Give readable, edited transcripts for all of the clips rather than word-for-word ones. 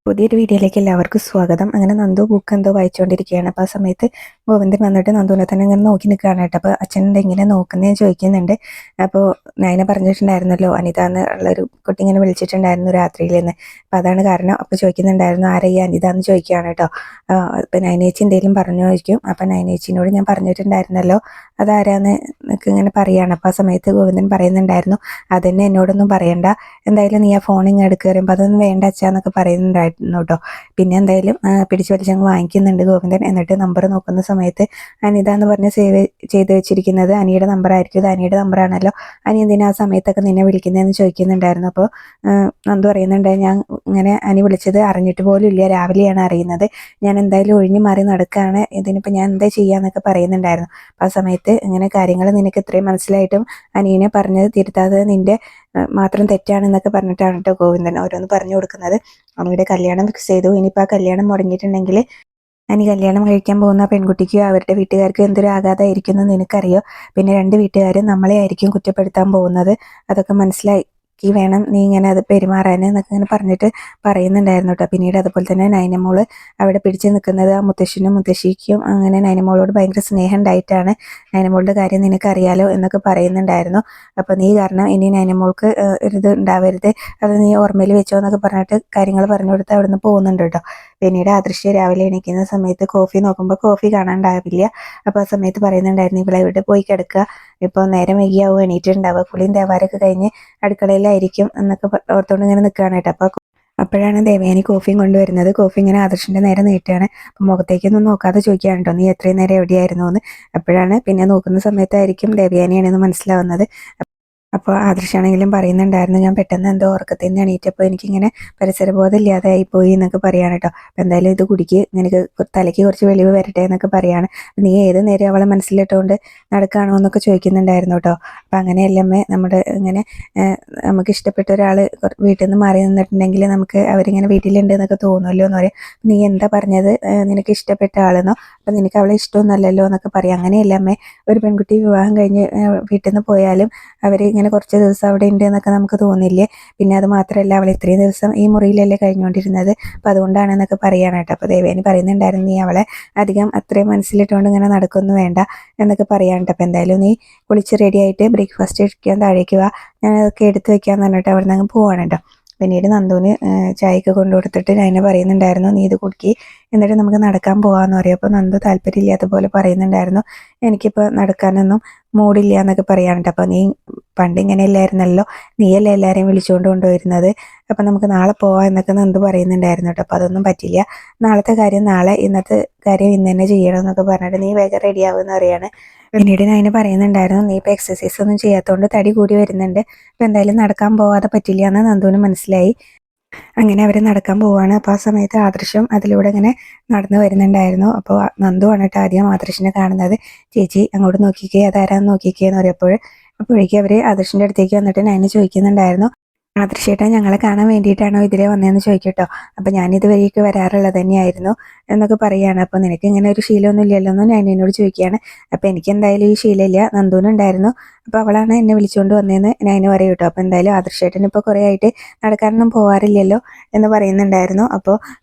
പുതിയൊരു വീഡിയോയിലേക്ക് എല്ലാവർക്കും സ്വാഗതം. അങ്ങനെ നന്ദു ബുക്ക് എന്തോ വായിച്ചുകൊണ്ടിരിക്കുകയാണ്. അപ്പോൾ ആ സമയത്ത് ഗോവിന്ദൻ വന്നിട്ട് നന്ദുവിനെ തന്നെ ഇങ്ങനെ നോക്കി നിൽക്കുകയാണ് കേട്ടോ. അപ്പോൾ അച്ഛൻ ഇങ്ങനെ നോക്കുന്നതെന്ന് ചോദിക്കുന്നുണ്ട്. അപ്പോൾ നയന പറഞ്ഞിട്ടുണ്ടായിരുന്നല്ലോ, അനിത എന്നുള്ളൊരു കുട്ടി ഇങ്ങനെ വിളിച്ചിട്ടുണ്ടായിരുന്നു രാത്രിയിൽ നിന്ന്. അപ്പോൾ അതാണ് കാരണം. അപ്പോൾ ചോദിക്കുന്നുണ്ടായിരുന്നു ആരാ ഈ അനിത എന്ന് ചോദിക്കുകയാണ് കേട്ടോ. അപ്പോൾ നയനേച്ചി എന്തെങ്കിലും പറഞ്ഞു ചോദിക്കും. അപ്പോൾ നയനേച്ചിനോട് ഞാൻ പറഞ്ഞിട്ടുണ്ടായിരുന്നല്ലോ അതാരാന്ന് എനിക്ക് ഇങ്ങനെ പറയുകയാണ്. അപ്പോൾ ആ സമയത്ത് ഗോവിന്ദൻ പറയുന്നുണ്ടായിരുന്നു അതന്നെ എന്നോടൊന്നും പറയണ്ട, എന്തായാലും നീ ആ ഫോൺ ഇങ്ങനെ എടുക്കുക പറയുമ്പോൾ അതൊന്നും വേണ്ട അച്ഛാന്നൊക്കെ പറയുന്നുണ്ടായിരുന്നു കേട്ടോ. പിന്നെ എന്തായാലും പിടിച്ചു വലിച്ചങ്ങ് വാങ്ങിക്കുന്നുണ്ട് ഗോവിന്ദൻ. എന്നിട്ട് നമ്പർ നോക്കുന്ന സമയത്ത് അനിത എന്ന് പറഞ്ഞ് സേവ് ചെയ്ത് വെച്ചിരിക്കുന്നത് അനിയുടെ നമ്പർ ആയിരിക്കും. ഇത് അനിയുടെ നമ്പറാണല്ലോ, അനി എന്തിനാ ആ സമയത്തൊക്കെ നിന്നെ വിളിക്കുന്നതെന്ന് ചോദിക്കുന്നുണ്ടായിരുന്നു. അപ്പോൾ നന്ദു പറയുന്നുണ്ട് ഞാൻ ഇങ്ങനെ അനി വിളിച്ചത് അറിഞ്ഞിട്ട് പോലും ഇല്ല, രാവിലെയാണ് അറിയുന്നത്. ഞാൻ എന്തായാലും ഒഴിഞ്ഞു മാറി നടക്കുകയാണ്, ഇതിനിപ്പോൾ ഞാൻ എന്താ ചെയ്യാന്നൊക്കെ പറയുന്നുണ്ടായിരുന്നു. ആ സമയത്ത് ഇങ്ങനെ കാര്യങ്ങൾ നിനക്ക് ഇത്രയും മനസ്സിലായിട്ടും അനിയനെ പറഞ്ഞത് തിരുത്താതെ നിന്റെ മാത്രം തെറ്റാണെന്നൊക്കെ പറഞ്ഞിട്ടാണ് കേട്ടോ ഗോവിന്ദൻ ഓരോന്ന് പറഞ്ഞു കൊടുക്കുന്നത്. അവരുടെ കല്യാണം ഫിക്സ് ചെയ്തു. ഇനിയിപ്പോൾ ആ കല്യാണം മുടങ്ങിയിട്ടുണ്ടെങ്കിൽ അനി കല്യാണം കഴിക്കാൻ പോകുന്ന പെൺകുട്ടിക്കോ അവരുടെ വീട്ടുകാർക്കോ എന്തൊരു ആഘാതമായിരിക്കും എന്ന് നിനക്കറിയോ? പിന്നെ രണ്ട് വീട്ടുകാരും നമ്മളെ ആയിരിക്കും കുറ്റപ്പെടുത്താൻ പോകുന്നത്, അതൊക്കെ മനസ്സിലാക്കി വേണം നീ ഇങ്ങനെ അത് പെരുമാറാൻ എന്നൊക്കെ ഇങ്ങനെ പറഞ്ഞിട്ട് പറയുന്നുണ്ടായിരുന്നു കേട്ടോ. പിന്നീട് അതുപോലെ തന്നെ നൈനമോള് അവിടെ പിടിച്ചു നിൽക്കുന്നത് ആ മുത്തശ്ശനും മുത്തശ്ശിക്കും അങ്ങനെ നൈനമോളോട് ഭയങ്കര സ്നേഹം ഉണ്ടായിട്ടാണ്. നൈനമോളുടെ കാര്യം നിനക്കറിയാലോ എന്നൊക്കെ പറയുന്നുണ്ടായിരുന്നു. അപ്പോൾ നീ കാരണം ഇനി നൈനമോൾക്ക് ഒരിത് ഉണ്ടാവരുത്, അത് നീ ഓർമ്മയിൽ വെച്ചോ എന്നൊക്കെ പറഞ്ഞിട്ട് കാര്യങ്ങൾ പറഞ്ഞു കൊടുത്ത് അവിടെ നിന്ന് പോകുന്നുണ്ട് കേട്ടോ. പിന്നീട് അദൃശ്യ രാവിലെ എണീക്കുന്ന സമയത്ത് കോഫി നോക്കുമ്പോൾ കോഫി കാണാണ്ടാവില്ല. അപ്പോൾ ആ സമയത്ത് പറയുന്നുണ്ടായിരുന്നു ഇവിടെ ഇവിടെ പോയി കിടക്കുക, ഇപ്പോൾ നേരം വൈകിയാവും എണീറ്റുണ്ടാവുക, കുളിയും തേവാരൊക്കെ കഴിഞ്ഞ് അടുക്കളയിലായിരിക്കും എന്നൊക്കെ ഓർത്തുകൊണ്ട് ഇങ്ങനെ നിൽക്കുകയാണ് കേട്ടോ. അപ്പോൾ അപ്പോഴാണ് ദേവയാനി കോഫിയും കൊണ്ടുവരുന്നത്. കോഫി ഇങ്ങനെ ആദർശിൻ്റെ നേരെ നീട്ടുകയാണ്. അപ്പം മുഖത്തേക്കൊന്നും നോക്കാതെ ചോദിക്കുകയാണ് കേട്ടോ നീ എത്രയും നേരം എവിടെയായിരുന്നു എന്ന്. അപ്പോഴാണ് പിന്നെ നോക്കുന്ന സമയത്തായിരിക്കും ദേവയാനിയാണെന്ന് മനസ്സിലാവുന്നത്. അപ്പോൾ ആദർശാണെങ്കിലും പറയുന്നുണ്ടായിരുന്നു ഞാൻ പെട്ടെന്ന് എന്തോ ഉറക്കത്തിൽ നിന്ന് എണീറ്റപ്പോൾ എനിക്കിങ്ങനെ പരിസരബോധം ഇല്ലാതായി പോയി എന്നൊക്കെ പറയാണ് കേട്ടോ. അപ്പോൾ എന്തായാലും ഇത് കുടിക്ക്, നിനക്ക് തലയ്ക്ക് കുറച്ച് വെളിവ് വരട്ടെ എന്നൊക്കെ പറയാണ്. നീ ഏത് നേരം അവളെ മനസ്സിലിട്ടുകൊണ്ട് നടക്കുകയാണോ എന്നൊക്കെ ചോദിക്കുന്നുണ്ടായിരുന്നു കേട്ടോ. അപ്പോൾ അങ്ങനെയല്ലമ്മേ നമ്മുടെ ഇങ്ങനെ നമുക്ക് ഇഷ്ടപ്പെട്ട ഒരാൾ വീട്ടിൽ നിന്ന് മാറി നിന്നിട്ടുണ്ടെങ്കിൽ നമുക്ക് അവരിങ്ങനെ വീട്ടിലുണ്ട് എന്നൊക്കെ തോന്നുമല്ലോ എന്ന് പറയും. നീ എന്താ പറഞ്ഞത്, നിനക്ക് ഇഷ്ടപ്പെട്ട ആളെന്നോ? അപ്പം നിനക്ക് അവളെ ഇഷ്ടമൊന്നുമല്ലല്ലോ എന്നൊക്കെ പറയും. അങ്ങനെയല്ലമ്മേ, ഒരു പെൺകുട്ടി വിവാഹം കഴിഞ്ഞ് വീട്ടിൽ നിന്ന് പോയാലും അവർ ഇങ്ങനെ കുറച്ച് ദിവസം അവിടെ ഉണ്ട് എന്നൊക്കെ നമുക്ക് തോന്നില്ലേ? പിന്നെ അത് മാത്രമല്ല അവൾ ഇത്രയും ദിവസം ഈ മുറിയിലല്ലേ കഴിഞ്ഞുകൊണ്ടിരുന്നത്, അപ്പോൾ അതുകൊണ്ടാണെന്നൊക്കെ പറയുകയാണ് കേട്ടോ. അപ്പോൾ ദേവേനി പറയുന്നുണ്ടായിരുന്നു നീ അവളെ അധികം അത്രയും മനസ്സിലിട്ടുകൊണ്ട് ഇങ്ങനെ നടക്കൊന്നും വേണ്ട എന്നൊക്കെ പറയാൻ കേട്ടോ. അപ്പോൾ എന്തായാലും നീ കുളിച്ച് റെഡിയായിട്ട് ബ്രേക്ക്ഫാസ്റ്റ് കഴിക്കാൻ താഴേക്ക് വാ, ഞാൻ അതൊക്കെ എടുത്ത് വെക്കാമെന്ന് പറഞ്ഞിട്ട് അവിടെ നിന്ന് അങ്ങ് പോവാണ് കേട്ടോ. പിന്നീട് നന്ദുവിന് ചായയൊക്കെ കൊണ്ടു കൊടുത്തിട്ട് ഞാൻ പറയുന്നുണ്ടായിരുന്നു നീ ഇത് കുടിക്കി എന്നിട്ട് നമുക്ക് നടക്കാൻ പോകാമെന്ന് പറയും. അപ്പോൾ നന്ദു താല്പര്യമില്ലാത്ത പോലെ പറയുന്നുണ്ടായിരുന്നു എനിക്കിപ്പോൾ നടക്കാനൊന്നും മൂടില്ല എന്നൊക്കെ പറയാനുണ്ട്. അപ്പോൾ നീ പണ്ട് ഇങ്ങനെയല്ലായിരുന്നല്ലോ, നീയല്ലേ എല്ലാവരെയും വിളിച്ചുകൊണ്ട് കൊണ്ടുവരുന്നത്, അപ്പം നമുക്ക് നാളെ പോവാം എന്നൊക്കെ നന്ദു പറയുന്നുണ്ടായിരുന്നു കേട്ടോ. അപ്പോൾ അതൊന്നും പറ്റില്ല, നാളത്തെ കാര്യം നാളെ, ഇന്നത്തെ കാര്യം ഇന്ന് തന്നെ ചെയ്യണം എന്നൊക്കെ പറഞ്ഞിട്ട് നീ വേഗം റെഡിയാവുമെന്ന് പറയാണ്. പിന്നീട് ഞാൻ പറയുന്നുണ്ടായിരുന്നു നീ ഇപ്പോൾ എക്സസൈസ് ഒന്നും ചെയ്യാത്തതുകൊണ്ട് തടി കൂടി വരുന്നുണ്ട്, അപ്പോൾ എന്തായാലും നടക്കാൻ പോവാതെ പറ്റില്ല എന്ന് നന്ദുവിന് മനസ്സിലായി. അങ്ങനെ അവർ നടക്കാൻ പോവാണ്. അപ്പോൾ ആ സമയത്ത് ആദർശം അതിലൂടെ ഇങ്ങനെ നടന്നു വരുന്നുണ്ടായിരുന്നു. അപ്പോൾ നന്ദു ആണ് കേട്ടോ ആദ്യം ആദർശിനെ കാണുന്നത്. ചേച്ചി അങ്ങോട്ട് നോക്കിക്കേ, അതാരാന്ന് നോക്കിക്കേ എന്ന് പറയുമ്പോൾ അപ്പോഴേക്കും അവർ ആദർശിൻ്റെ അടുത്തേക്ക് വന്നിട്ട് നയനെ ചോദിക്കുന്നുണ്ടായിരുന്നു ആദർശേട്ടാ ഞങ്ങളെ കാണാൻ വേണ്ടിയിട്ടാണോ ഇതിലെ വന്നതെന്ന് ചോദിക്കട്ടോ. അപ്പം ഞാനിതുവരെയൊക്കെ വരാറുള്ളത് തന്നെയായിരുന്നു എന്നൊക്കെ പറയുകയാണ്. അപ്പോൾ നിനക്ക് ഇങ്ങനെ ഒരു ശീലമൊന്നും ഇല്ലല്ലോ എന്ന് ഞാൻ എന്നോട് ചോദിക്കുകയാണ്. അപ്പോൾ എനിക്ക് എന്തായാലും ഈ ശീലമില്ല, നന്ദൂനുണ്ടായിരുന്നു, അപ്പോൾ അവളാണ് എന്നെ വിളിച്ചുകൊണ്ട് വന്നതെന്ന് ഞാൻ പറയും കേട്ടോ. അപ്പോൾ എന്തായാലും ആദർശേട്ടൻ ഇപ്പോൾ കുറേ ആയിട്ട് നടക്കാനൊന്നും പോകാറില്ലല്ലോ എന്ന് പറയുന്നുണ്ടായിരുന്നു. അപ്പോൾ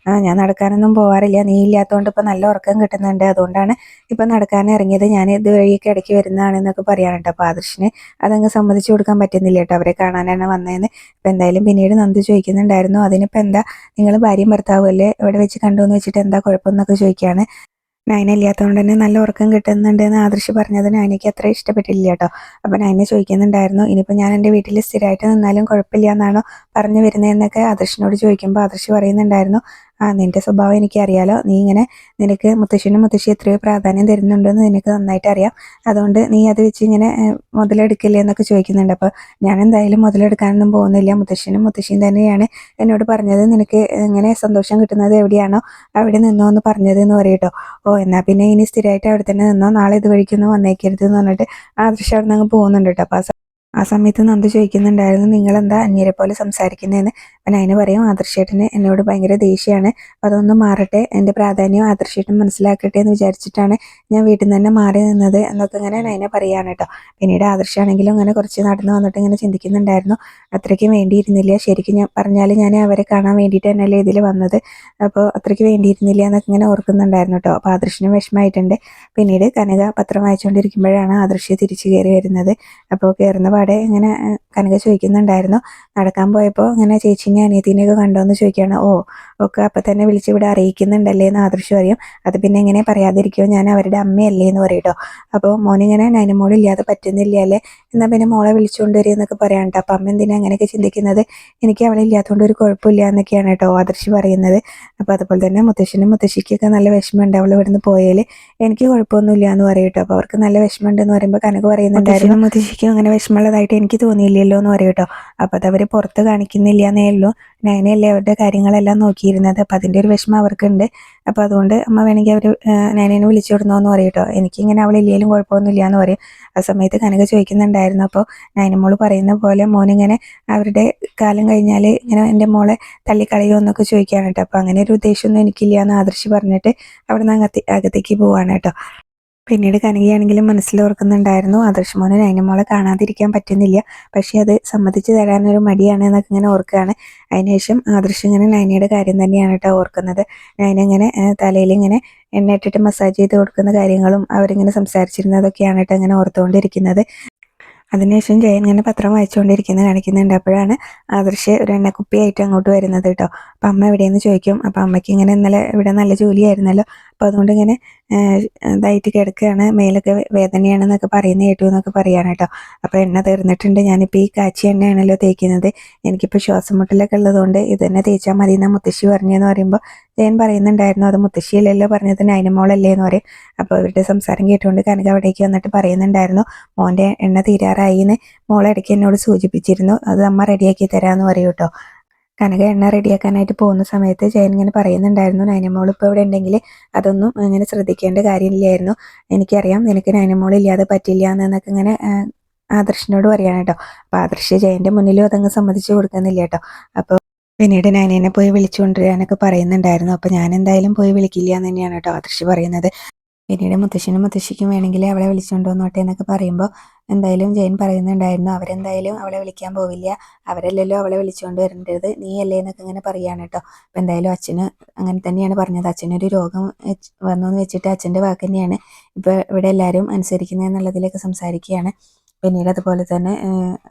ഞാൻ നടക്കാനൊന്നും പോകാറില്ല, നീ ഇല്ലാത്തതുകൊണ്ട് ഇപ്പോൾ നല്ല ഉറക്കം കിട്ടുന്നുണ്ട്, അതുകൊണ്ടാണ് ഇപ്പോൾ നടക്കാൻ ഇറങ്ങിയത്, ഞാൻ ഇതുവഴിയൊക്കെ ഇടയ്ക്ക് വരുന്നതാണെന്നൊക്കെ പറയാൻ കേട്ടോ. അപ്പോൾ ആദർശിന് അതങ്ങ് സമ്മതിച്ചു കൊടുക്കാൻ പറ്റുന്നില്ല കേട്ടോ, അവരെ കാണാനാണ് വന്നതെന്ന്. അപ്പോൾ എന്തായാലും പിന്നീട് നന്ദു ചോദിക്കുന്നുണ്ടായിരുന്നു അതിനിപ്പോൾ എന്താ, നിങ്ങൾ ഭാര്യയും ഭർത്താവും അല്ലേ, ഇവിടെ വെച്ച് കണ്ടു എന്ന് വെച്ചിട്ട് എന്താ കുഴപ്പമെന്നൊക്കെ ചോദിക്കുകയാണ്. നയന ഇല്ലാത്തതുകൊണ്ട് തന്നെ നല്ല ഉറക്കം കിട്ടുന്നുണ്ട് എന്ന് ആദർശ് പറഞ്ഞത് നയനയ്ക്ക് അത്ര ഇഷ്ടപ്പെട്ടില്ല കേട്ടോ. അപ്പോൾ നയന ചോദിക്കുന്നുണ്ടായിരുന്നു ഇനിയിപ്പോൾ ഞാൻ എൻ്റെ വീട്ടിൽ സ്ഥിരമായിട്ട് നിന്നാലും കുഴപ്പമില്ല എന്നാണോ പറഞ്ഞു വരുന്നതെന്നൊക്കെ ആദർശിനോട് ചോദിക്കുമ്പോൾ ആദർശ് പറയുന്നുണ്ടായിരുന്നു നിൻ്റെ സ്വഭാവം എനിക്കറിയാലോ, നീ ഇങ്ങനെ നിനക്ക് മുത്തശ്ശനും മുത്തശ്ശി എത്രയോ പ്രാധാന്യം തരുന്നുണ്ടെന്ന് നിനക്ക് നന്നായിട്ട് അറിയാം, അതുകൊണ്ട് നീ അത് വെച്ച് ഇങ്ങനെ മുതലെടുക്കില്ലേ എന്നൊക്കെ ചോദിക്കുന്നുണ്ട്. അപ്പോൾ ഞാൻ എന്തായാലും മുതലെടുക്കാനൊന്നും പോകുന്നില്ല, മുത്തശ്ശനും മുത്തശ്ശിയും തന്നെയാണ് എന്നോട് പറഞ്ഞത് നിനക്ക് ഇങ്ങനെ സന്തോഷം കിട്ടുന്നത് എവിടെയാണോ അവിടെ നിന്നോ എന്ന് പറഞ്ഞത് എന്ന് പറയട്ടോ. ഓ എന്നാൽ പിന്നെ ഇനി സ്ഥിരമായിട്ട് അവിടെ തന്നെ നിന്നോ, നാളെ ഇത് വഴിക്കൊന്നും വന്നേക്കരുത് എന്ന് പറഞ്ഞിട്ട് ആദർശ് അവിടെ നിന്ന് അങ്ങ് പോകുന്നുണ്ട് കേട്ടോ. അപ്പോൾ ആ സമയത്ത് നന്ദു ചോദിക്കുന്നുണ്ടായിരുന്നു, നിങ്ങളെന്താ അന്യരെ പോലെ സംസാരിക്കുന്നതെന്ന്. അപ്പം നയന പറയും, ആദർശേട്ടന് എന്നോട് ഭയങ്കര ദേഷ്യമാണ്, അപ്പോൾ അതൊന്ന് മാറട്ടെ, എൻ്റെ പ്രാധാന്യം ആദർശേട്ടൻ മനസ്സിലാക്കട്ടെ എന്ന് വിചാരിച്ചിട്ടാണ് ഞാൻ വീട്ടിൽ നിന്ന് തന്നെ മാറി നിന്നത് എന്നൊക്കെ ഇങ്ങനെ നയന പറയുകയാണ് കേട്ടോ. പിന്നീട് ആദർശാണെങ്കിലും അങ്ങനെ കുറച്ച് നടന്ന് വന്നിട്ട് ഇങ്ങനെ ചിന്തിക്കുന്നുണ്ടായിരുന്നു, അത്രയ്ക്കും വേണ്ടിയിരുന്നില്ല, ശരിക്കും ഞാൻ പറഞ്ഞാൽ ഞാൻ അവരെ കാണാൻ വേണ്ടിയിട്ട് തന്നെയല്ലേ ഇതിൽ വന്നത്, അപ്പോൾ അത്രയ്ക്ക് വേണ്ടിയിരുന്നില്ല എന്നൊക്കെ ഇങ്ങനെ ഓർക്കുന്നുണ്ടായിരുന്നു കേട്ടോ. അപ്പോൾ ആദർശിനും വിഷമമായിട്ടുണ്ട്. പിന്നീട് കനക പത്രം വായിച്ചുകൊണ്ടിരിക്കുമ്പോഴാണ് ആദർശ് തിരിച്ചു കയറി വരുന്നത്. അപ്പോൾ കയറുന്ന പാടെ ഇങ്ങനെ കനക ചോദിക്കുന്നുണ്ടായിരുന്നു, നടക്കാൻ പോയപ്പോൾ ഇങ്ങനെ ചേച്ചീനെ അനിയത്തിനെയൊക്കെ കണ്ടോ എന്ന് ചോദിക്കുകയാണ്. ഓ, ഒക്കെ അപ്പം തന്നെ വിളിച്ച് ഇവിടെ അറിയിക്കുന്നുണ്ടല്ലേ എന്ന് ആദർശ് പറയും. അത് പിന്നെ എങ്ങനെ പറയാതിരിക്കുമോ, ഞാൻ അവരുടെ അമ്മയല്ലേ എന്ന് പറയും കേട്ടോ. അപ്പോൾ മോനിങ്ങനെ നൈനമോളില്ലാതെ പറ്റുന്നില്ല അല്ലേ, എന്നാൽ പിന്നെ മോളെ വിളിച്ചുകൊണ്ട് വരിക എന്നൊക്കെ പറയാൻ കേട്ടോ. അപ്പം അമ്മ എന്തിനാ അങ്ങനെയൊക്കെ ചിന്തിക്കുന്നത്, എനിക്ക് അവളെ ഇല്ലാത്തതുകൊണ്ട് ഒരു കുഴപ്പമില്ല എന്നൊക്കെയാണ് കേട്ടോ ആദർശ് പറയുന്നത്. അപ്പോൾ അതുപോലെ തന്നെ മുത്തശ്ശനും മുത്തശ്ശിക്കൊക്കെ നല്ല വിഷമമുണ്ട് അവൾ ഇവിടുന്ന് പോയാൽ, എനിക്ക് കുഴപ്പമൊന്നുമില്ല എന്ന് പറയും കേട്ടോ. അപ്പോൾ അവർക്ക് നല്ല വിഷമമുണ്ടെന്ന് പറയുമ്പോൾ കനക പറയുന്നുണ്ടായിരുന്നു, മുത്തശ്ശിക്കും അങ്ങനെ വിഷമമുള്ളതായിട്ട് എനിക്ക് തോന്നിയില്ലല്ലോ എന്ന് പറയും കേട്ടോ. അപ്പോൾ അതവർ പുറത്ത് കാണിക്കുന്നില്ല എന്നേ ഉള്ളൂ, നയനയല്ലേ അവരുടെ കാര്യങ്ങളെല്ലാം നോക്കിയിരുന്നത്, അപ്പോൾ അതിൻ്റെ ഒരു വിഷമം അവർക്കുണ്ട്. അപ്പോൾ അതുകൊണ്ട് അമ്മ വേണമെങ്കിൽ അവർ നയനേനെ വിളിച്ചു വിടണമെന്ന് പറയും കേട്ടോ. എനിക്കിങ്ങനെ അവളില്ലെങ്കിലും കുഴപ്പമൊന്നുമില്ല എന്ന് പറയും. ആ സമയത്ത് കനക ചോദിക്കുന്നുണ്ടായിരുന്നു, അപ്പോൾ നയനമോള് പറയുന്ന പോലെ മോനിങ്ങനെ അവരുടെ കാലം കഴിഞ്ഞാൽ ഇങ്ങനെ എൻ്റെ മോളെ തള്ളിക്കളയുമോ എന്നൊക്കെ ചോദിക്കുകയാണ് കേട്ടോ. അപ്പോൾ അങ്ങനെ ഒരു ഉദ്ദേശമൊന്നും എനിക്കില്ല എന്ന് ആദർശ് പറഞ്ഞിട്ട് അവിടെ നിന്ന് അകത്തേക്ക് പോവാണ് കേട്ടോ. പിന്നീട് കനകയാണെങ്കിലും മനസ്സിലോർക്കുന്നുണ്ടായിരുന്നു, ആദർശ് മോനെ നൈനമോളെ കാണാതിരിക്കാൻ പറ്റുന്നില്ല, പക്ഷേ അത് സമ്മതിച്ചു തരാനൊരു മടിയാണ് എന്നൊക്കെ ഇങ്ങനെ ഓർക്കുകയാണ്. അതിനുശേഷം ആദർശ് ഇങ്ങനെ നൈനയുടെ കാര്യം തന്നെയാണ് കേട്ടോ ഓർക്കുന്നത്. നൈന ഇങ്ങനെ തലയിൽ ഇങ്ങനെ എണ്ണ ഇട്ടിട്ട് മസാജ് ചെയ്ത് കൊടുക്കുന്ന കാര്യങ്ങളും അവരിങ്ങനെ സംസാരിച്ചിരുന്നതൊക്കെയാണ് കേട്ടോ ഇങ്ങനെ ഓർത്തുകൊണ്ടിരിക്കുന്നത്. അതിനുശേഷം ജയൻ ഇങ്ങനെ പത്രം വായിച്ചുകൊണ്ടിരിക്കുന്നത് കാണിക്കുന്നുണ്ട്. അപ്പോഴാണ് ആദർശ് ഒരു എണ്ണക്കുപ്പിയായിട്ട് അങ്ങോട്ട് വരുന്നത് കേട്ടോ. അപ്പം അമ്മ എവിടെയെന്ന് ചോദിക്കും. അപ്പം അമ്മയ്ക്ക് ഇങ്ങനെ ഇന്നലെ ഇവിടെ നല്ല ജോലിയായിരുന്നല്ലോ, അപ്പോൾ അതുകൊണ്ട് ഇങ്ങനെ ഇതായിട്ട് കിടക്കുകയാണ്, മേലൊക്കെ വേദനയാണെന്നൊക്കെ പറയുന്ന കേട്ടു എന്നൊക്കെ പറയാണ് കേട്ടോ. അപ്പോൾ എണ്ണ തീർന്നിട്ടുണ്ട്, ഞാനിപ്പോൾ ഈ കാച്ചി എണ്ണയാണല്ലോ തേക്കുന്നത്, എനിക്കിപ്പോൾ ശ്വാസം മുട്ടലൊക്കെ ഉള്ളതുകൊണ്ട് ഇത് തന്നെ തേച്ചാൽ മതി എന്നാ മുത്തശ്ശി പറഞ്ഞതെന്ന് പറയുമ്പോൾ ജയൻ പറയുന്നുണ്ടായിരുന്നു, അത് മുത്തശ്ശിയല്ലല്ലോ പറഞ്ഞത് നൈനമോളല്ലേ എന്ന് പറയും. അപ്പോൾ ഇവരുടെ സംസാരം കേട്ടുകൊണ്ട് കനക അവിടേക്ക് വന്നിട്ട് പറയുന്നുണ്ടായിരുന്നു, മോൻ്റെ എണ്ണ തീരാറായി എന്ന് മോളെ ഇടയ്ക്ക് എന്നോട് സൂചിപ്പിച്ചിരുന്നു, അത് അമ്മ റെഡിയാക്കി തരാമെന്ന് പറയൂ കേട്ടോ. കനക എണ്ണ റെഡിയാക്കാനായിട്ട് പോകുന്ന സമയത്ത് ജയൻ ഇങ്ങനെ പറയുന്നുണ്ടായിരുന്നു, നൈനമോൾ ഇപ്പോൾ ഇവിടെ ഉണ്ടെങ്കിൽ അതൊന്നും ഇങ്ങനെ ശ്രദ്ധിക്കേണ്ട കാര്യമില്ലായിരുന്നു, എനിക്കറിയാം നിനക്ക് നൈനമോൾ ഇല്ലാതെ പറ്റില്ല എന്നൊക്കെ ഇങ്ങനെ ആദർശിനോട് പറയാണ് കേട്ടോ. അപ്പോൾ ആദർശ് ജയൻ്റെ മുന്നിലും അതങ്ങ് സമ്മതിച്ചു കൊടുക്കുന്നില്ല കേട്ടോ. അപ്പോൾ പിന്നീട് നൈനേനെ പോയി വിളിച്ചു കൊണ്ടുവരാനൊക്കെ പറയുന്നുണ്ടായിരുന്നു. അപ്പോൾ ഞാൻ എന്തായാലും പോയി വിളിക്കില്ല എന്ന് തന്നെയാണ് കേട്ടോ ആദർശ് പറയുന്നത്. പിന്നീട് മുത്തശ്ശനും മുത്തശ്ശിക്കും വേണമെങ്കിൽ അവളെ വിളിച്ചുകൊണ്ട് വന്നോട്ടെ എന്നൊക്കെ പറയുമ്പോൾ എന്തായാലും ജയൻ പറയുന്നുണ്ടായിരുന്നു, അവരെന്തായാലും അവളെ വിളിക്കാൻ പോവില്ല, അവരല്ലല്ലോ അവളെ വിളിച്ചുകൊണ്ട് വരേണ്ടത്, നീ അല്ലേ എന്നൊക്കെ ഇങ്ങനെ പറയുകയാണ് കേട്ടോ. അപ്പോൾ എന്തായാലും അച്ഛന് അങ്ങനെ തന്നെയാണ് പറഞ്ഞത്, അച്ഛനൊരു രോഗം വന്നു എന്ന് വെച്ചിട്ട് അച്ഛൻ്റെ വാക്ക് തന്നെയാണ് ഇപ്പോൾ ഇവിടെ എല്ലാവരും അനുസരിക്കുന്നത് എന്നുള്ളതിലേക്ക് സംസാരിക്കുകയാണ്. പിന്നീട് അതുപോലെ തന്നെ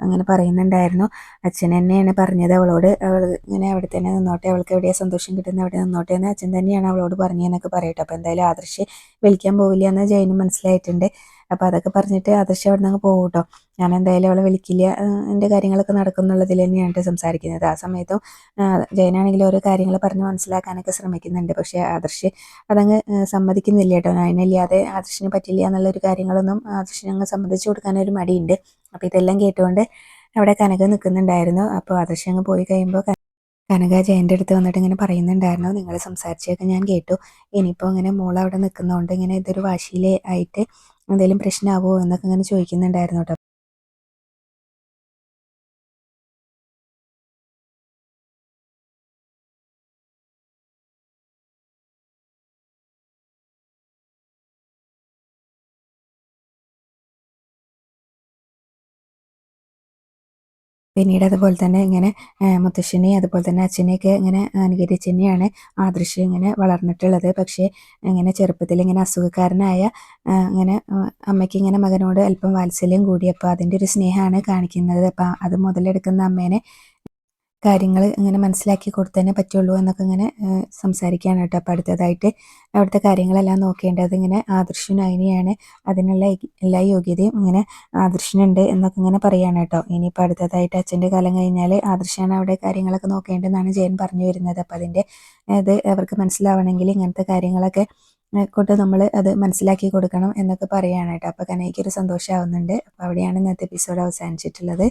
അങ്ങനെ പറയുന്നുണ്ടായിരുന്നു, അച്ഛൻ തന്നെയാണ് പറഞ്ഞത് അവളോട്, അവൾ ഇങ്ങനെ അവിടെ തന്നെ നിന്നോട്ടെ, അവൾക്ക് എവിടെയാണ് സന്തോഷം കിട്ടുന്നത് അവിടെ നിന്നോട്ടെ എന്ന് അച്ഛൻ തന്നെയാണ് അവളോട് പറഞ്ഞതെന്നൊക്കെ പറയട്ടെ. അപ്പോൾ എന്തായാലും ആദർശ് വിളിക്കാൻ പോവില്ല എന്ന് ജയനും മനസ്സിലായിട്ടുണ്ട്. അപ്പോൾ അതൊക്കെ പറഞ്ഞിട്ട് ആദർശ് അവിടെ നിന്ന് പോകും കേട്ടോ. ഞാൻ എന്തായാലും അവളെ വിളിക്കില്ല, എൻ്റെ കാര്യങ്ങളൊക്കെ നടക്കുന്നുള്ളതിൽ തന്നെയാണ് സംസാരിക്കുന്നത്. ആ സമയത്തും ജയനാണെങ്കിൽ ഓരോ കാര്യങ്ങൾ പറഞ്ഞ് മനസ്സിലാക്കാനൊക്കെ ശ്രമിക്കുന്നുണ്ട്. പക്ഷേ ആദർശ് അതങ്ങ് സമ്മതിക്കുന്നില്ല കേട്ടോ. അതിനില്ലാതെ ആദർശിന് പറ്റില്ല എന്നുള്ളൊരു കാര്യങ്ങളൊന്നും ആദർശിന് അങ്ങ് സമ്മതിച്ചു കൊടുക്കാനൊരു മടിയുണ്ട്. അപ്പോൾ ഇതെല്ലാം കേട്ടുകൊണ്ട് അവിടെ കനക നിൽക്കുന്നുണ്ടായിരുന്നു. അപ്പോൾ ആദർശ് അങ്ങ് പോയി കഴിയുമ്പോൾ കനക ജയൻ്റെ അടുത്ത് വന്നിട്ട് ഇങ്ങനെ പറയുന്നുണ്ടായിരുന്നു, നിങ്ങൾ സംസാരിച്ചൊക്കെ ഞാൻ കേട്ടു, ഇനിയിപ്പോൾ ഇങ്ങനെ മോൾ അവിടെ നിൽക്കുന്നതുകൊണ്ട് ഇങ്ങനെ ഇതൊരു വാശിയിലെ ആയിട്ട് എന്തെങ്കിലും പ്രശ്നമാവോ എന്നൊക്കെ ഇങ്ങനെ ചോദിക്കുന്നുണ്ടായിരുന്നു കേട്ടോ. പിന്നീട് അതുപോലെ തന്നെ ഇങ്ങനെ മുത്തശ്ശനെയും അതുപോലെ തന്നെ അച്ഛനെയൊക്കെ ഇങ്ങനെ അനുകരിച്ച് തന്നെയാണ് ആദർശ് ഇങ്ങനെ വളർന്നിട്ടുള്ളത്. പക്ഷേ ഇങ്ങനെ ചെറുപ്പത്തിൽ ഇങ്ങനെ അസുഖക്കാരനായ ഇങ്ങനെ അമ്മയ്ക്ക് ഇങ്ങനെ മകനോട് അല്പം വാത്സല്യം കൂടി, അപ്പോൾ അതിൻ്റെ ഒരു സ്നേഹമാണ് കാണിക്കുന്നത്. അപ്പോൾ അത് മുതലെടുക്കുന്ന അമ്മേനെ കാര്യങ്ങൾ ഇങ്ങനെ മനസ്സിലാക്കി കൊടുത്തന്നെ പറ്റുള്ളൂ എന്നൊക്കെ ഇങ്ങനെ സംസാരിക്കുകയാണ് കേട്ടോ. അപ്പോൾ അടുത്തതായിട്ട് അവിടുത്തെ കാര്യങ്ങളെല്ലാം നോക്കേണ്ടത് ഇങ്ങനെ ആദർശനും നയനയാണ്, അതിനുള്ള എല്ലാ യോഗ്യതയും ഇങ്ങനെ ആദർശനുണ്ട് എന്നൊക്കെ ഇങ്ങനെ പറയുകയാണ് കേട്ടോ. ഇനിയിപ്പോൾ അടുത്തതായിട്ട് അച്ഛൻ്റെ കാലം കഴിഞ്ഞാൽ ആദർശാണ് അവിടെ കാര്യങ്ങളൊക്കെ നോക്കേണ്ടതെന്നാണ് ജയൻ പറഞ്ഞു വരുന്നത്. അപ്പോൾ അതിൻ്റെ അത് അവർക്ക് മനസ്സിലാവണമെങ്കിൽ ഇങ്ങനത്തെ കാര്യങ്ങളൊക്കെ കൊണ്ട് നമ്മൾ അത് മനസ്സിലാക്കി കൊടുക്കണം എന്നൊക്കെ പറയുകയാണ് കേട്ടോ. അപ്പോൾ കനയ്ക്കൊരു സന്തോഷമാവുന്നുണ്ട്. അപ്പോൾ അവിടെയാണ് ഇന്നത്തെ എപ്പിസോഡ് അവസാനിച്ചിട്ടുള്ളത്.